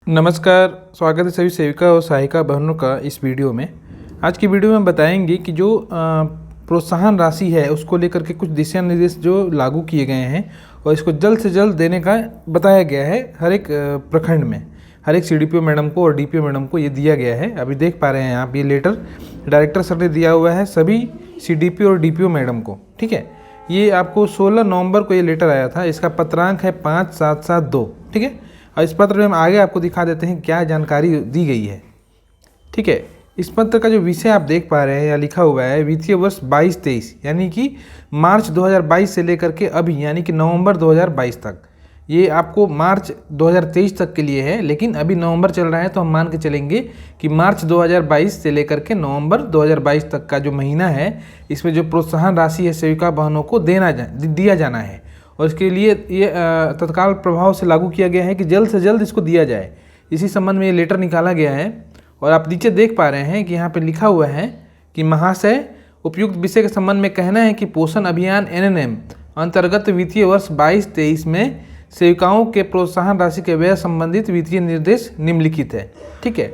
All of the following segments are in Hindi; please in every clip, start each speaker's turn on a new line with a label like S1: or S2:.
S1: नमस्कार, स्वागत है सभी सेविका और सहायिका बहनों का इस वीडियो में। आज की वीडियो में बताएंगे कि जो प्रोत्साहन राशि है उसको लेकर के कुछ दिशा निर्देश जो लागू किए गए हैं और इसको जल्द से जल्द देने का बताया गया है। हर एक प्रखंड में हर एक CDPO मैडम को और DPO मैडम को ये दिया गया है। अभी देख पा रहे हैं आप, ये लेटर डायरेक्टर सर ने दिया हुआ है सभी CDPO और DPO मैडम को। ठीक है, ये आपको 16 नवंबर को ये लेटर आया था। इसका पत्रांक है 5772। ठीक है, और इस पत्र में हम आगे आपको दिखा देते हैं क्या जानकारी दी गई है। ठीक है, इस पत्र का जो विषय आप देख पा रहे हैं या लिखा हुआ है वित्तीय वर्ष 22-23 यानी कि मार्च 2022 से लेकर के अभी यानी कि नवंबर 2022 तक। ये आपको मार्च 2023 तक के लिए है, लेकिन अभी नवंबर चल रहा है तो हम मान के चलेंगे कि मार्च 2022 से लेकर के नवंबर 2022 तक का जो महीना है इसमें जो प्रोत्साहन राशि है सेविका बहनों को दिया जाना है और इसके लिए ये तत्काल प्रभाव से लागू किया गया है कि जल्द से जल्द इसको दिया जाए। इसी संबंध में ये लेटर निकाला गया है और आप नीचे देख पा रहे हैं कि यहाँ पे लिखा हुआ है कि महाशय, उपयुक्त विषय के संबंध में कहना है कि पोषण अभियान NNM अंतर्गत वित्तीय वर्ष 22-23 में सेविकाओं के प्रोत्साहन राशि के व्यय संबंधित वित्तीय निर्देश निम्नलिखित है। ठीक है,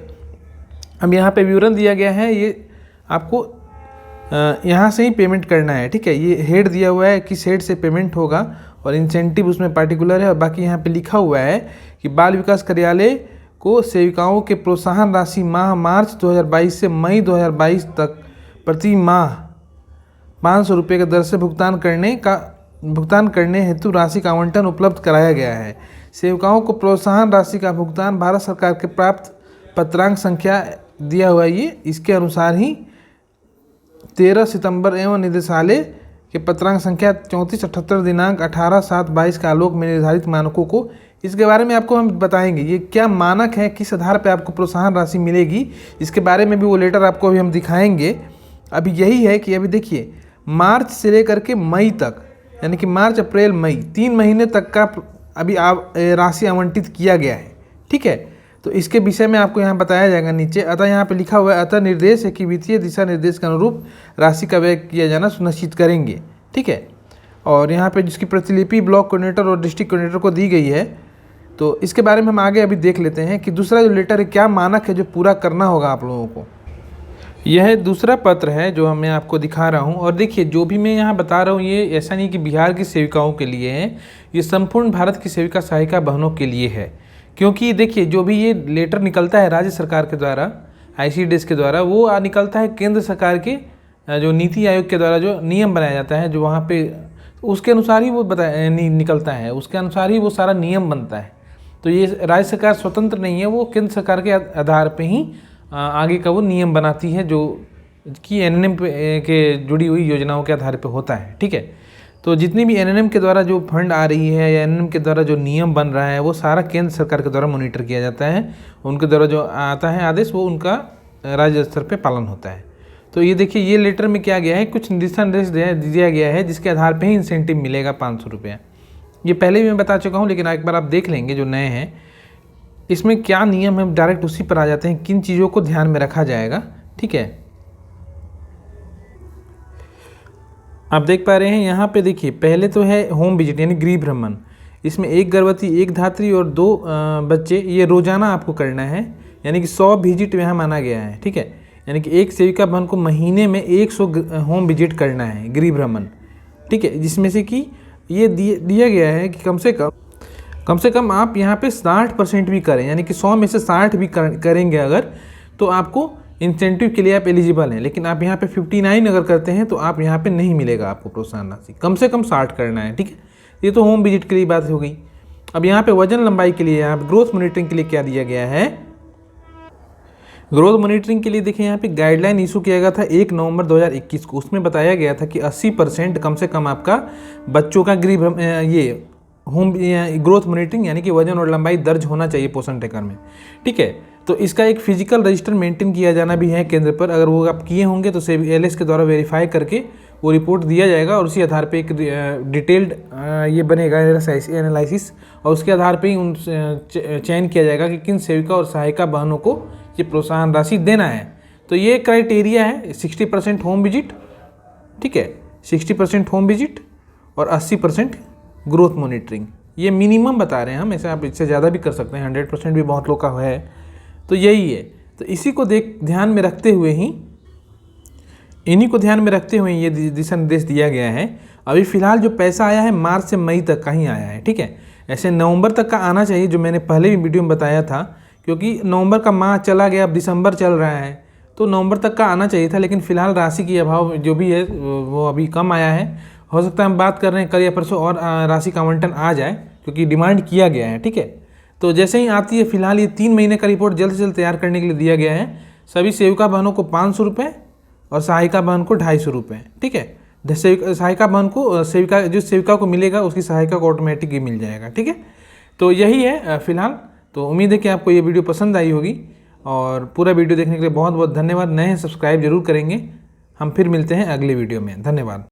S1: अब यहाँ पे विवरण दिया गया है, ये आपको यहाँ से ही पेमेंट करना है। ठीक है, ये हेड दिया हुआ है किस हेड से पेमेंट होगा और इंसेंटिव उसमें पार्टिकुलर है और बाकी यहाँ पे लिखा हुआ है कि बाल विकास कार्यालय को सेविकाओं के प्रोत्साहन राशि माह मार्च 2022 से मई 2022 तक प्रति माह 500 रुपये के दर से भुगतान करने हेतु राशि का आवंटन उपलब्ध कराया गया है। सेविकाओं को प्रोत्साहन राशि का भुगतान भारत सरकार के प्राप्त पत्रांक संख्या दिया हुआ है, ये इसके अनुसार ही 13 सितंबर एवं निदेशालय के पत्रांक संख्या 3478 दिनांक 18/7/22 के आलोक में निर्धारित मानकों को, इसके बारे में आपको हम बताएंगे ये क्या मानक है, किस आधार पे आपको प्रोत्साहन राशि मिलेगी, इसके बारे में भी वो लेटर आपको अभी हम दिखाएंगे। अभी यही है कि अभी देखिए मार्च से लेकर के मई तक यानी कि मार्च अप्रैल मई 3 महीने तक का अभी राशि आवंटित किया गया है। ठीक है, तो इसके विषय में आपको यहाँ बताया जाएगा नीचे। अतः यहाँ पे लिखा हुआ है अतः निर्देश है कि वित्तीय दिशा निर्देश के अनुरूप राशि का व्यय किया जाना सुनिश्चित करेंगे। ठीक है, और यहाँ पे जिसकी प्रतिलिपि ब्लॉक कोऑर्डिनेटर और डिस्ट्रिक्ट कोऑर्डिनेटर को दी गई है, तो इसके बारे में हम आगे अभी देख लेते हैं कि दूसरा जो लेटर है क्या मानक है जो पूरा करना होगा आप लोगों को। यह दूसरा पत्र है जो मैं आपको दिखा रहा हूँ। और देखिए जो भी मैं यहाँ बता रहा हूँ ये ऐसा नहीं कि बिहार की सेविकाओं के लिए है, ये संपूर्ण भारत की सेविका सहायिका बहनों के लिए है। क्योंकि देखिए जो भी ये लेटर निकलता है राज्य सरकार के द्वारा ICDS के द्वारा, वो निकलता है केंद्र सरकार के जो नीति आयोग के द्वारा जो नियम बनाया जाता है, जो वहाँ पे उसके अनुसार ही वो निकलता है, उसके अनुसार ही वो सारा नियम बनता है। तो ये राज्य सरकार स्वतंत्र नहीं है, वो केंद्र सरकार के आधार पे ही आगे का वो नियम बनाती है जो कि NNM के जुड़ी हुई योजनाओं के आधार पे होता है। ठीक है, तो जितनी भी NNM के द्वारा जो फंड आ रही है या NNM के द्वारा जो नियम बन रहा है वो सारा केंद्र सरकार के द्वारा मॉनिटर किया जाता है। उनके द्वारा जो आता है आदेश वो उनका राज्य स्तर पे पालन होता है। तो ये देखिए ये लेटर में क्या गया है, कुछ दिशा निर्देश दिया गया है जिसके आधार पर ही इंसेंटिव मिलेगा 500 रुपया। ये पहले भी मैं बता चुका हूँ, लेकिन एक बार आप देख लेंगे जो नए हैं इसमें क्या नियम है, डायरेक्ट उसी पर आ जाते हैं किन चीज़ों को ध्यान में रखा जाएगा। ठीक है, आप देख पा रहे हैं यहाँ पे देखिए पहले तो है होम विजिट यानी गृह भ्रमण। इसमें 1 गर्भवती 1 धात्री और 2 बच्चे, ये रोजाना आपको करना है यानी कि 100 विजिट यहाँ माना गया है। ठीक है, यानी कि एक सेविका बहन को महीने में 100 होम विजिट करना है, गृह भ्रमण। ठीक है, जिसमें से कि ये दिया गया है कि कम से कम आप यहाँ पे 60% भी करें, यानी कि 100 में से 60 भी करेंगे अगर, तो आपको इंसेंटिव के लिए आप एलिजिबल हैं। लेकिन आप यहाँ पे 59 अगर करते हैं तो आप यहाँ पे नहीं मिलेगा आपको प्रोत्साहन राशि। कम से कम 60 करना है। ठीक है, ये तो होम विजिट के लिए बात हो गई। अब यहाँ पे वजन लंबाई के लिए, यहाँ पे ग्रोथ मॉनिटरिंग के लिए क्या दिया गया है, ग्रोथ मॉनिटरिंग के लिए देखिए यहाँ पे गाइडलाइन इशू किया गया था 1 नवंबर 2021 को। उसमें बताया गया था कि 80% कम से कम आपका बच्चों का ये होम ग्रोथ मॉनिटरिंग यानी कि वजन और लंबाई दर्ज होना चाहिए पोषण ट्रैकर में। ठीक है, तो इसका एक फिजिकल रजिस्टर मेंटेन किया जाना भी है केंद्र पर। अगर वो आप किए होंगे तो LS के द्वारा वेरीफाई करके वो रिपोर्ट दिया जाएगा और उसी आधार पे एक डिटेल्ड ये बनेगा एनालिसिस, और उसके आधार पे ही चयन किया जाएगा कि किन सेविका और सहायिका बहनों को ये प्रोत्साहन राशि देना है। तो ये क्राइटेरिया है 60% होम विजिट। ठीक है, 60% होम विजिट और 80% ग्रोथ मॉनिटरिंग। ये मिनिमम बता रहे हैं हम, ऐसे आप इससे ज़्यादा भी कर सकते हैं, 100% भी बहुत लोग का है। तो यही है, तो इसी को ध्यान में रखते हुए ही, इन्हीं को ध्यान में रखते हुए ये दिशा निर्देश दिया गया है। अभी फ़िलहाल जो पैसा आया है मार्च से मई तक का ही आया है, ठीक है। ऐसे नवंबर तक का आना चाहिए, जो मैंने पहले भी वीडियो में बताया था, क्योंकि नवंबर का माह चला गया, अब दिसंबर चल रहा है, तो नवंबर तक का आना चाहिए था। लेकिन फ़िलहाल राशि की अभाव जो भी है वो अभी कम आया है। हो सकता है हम बात कर रहे हैं कल या परसों और राशि का आवंटन आ जाए, क्योंकि डिमांड किया गया है, ठीक है। तो जैसे ही आती है, फिलहाल ये 3 महीने का रिपोर्ट जल्द से जल्द तैयार करने के लिए दिया गया है। सभी सेविका बहनों को 500 रुपये और सहायिका बहन को 250 रुपये, ठीक है। सहायिका बहन को सेविका को मिलेगा, उसकी सहायिका को ऑटोमेटिक ही मिल जाएगा, ठीक है। तो यही है फिलहाल। तो उम्मीद है कि आपको ये वीडियो पसंद आई होगी, और पूरा वीडियो देखने के लिए बहुत बहुत धन्यवाद। नए हैं सब्सक्राइब जरूर करेंगे। हम फिर मिलते हैं अगले वीडियो में। धन्यवाद।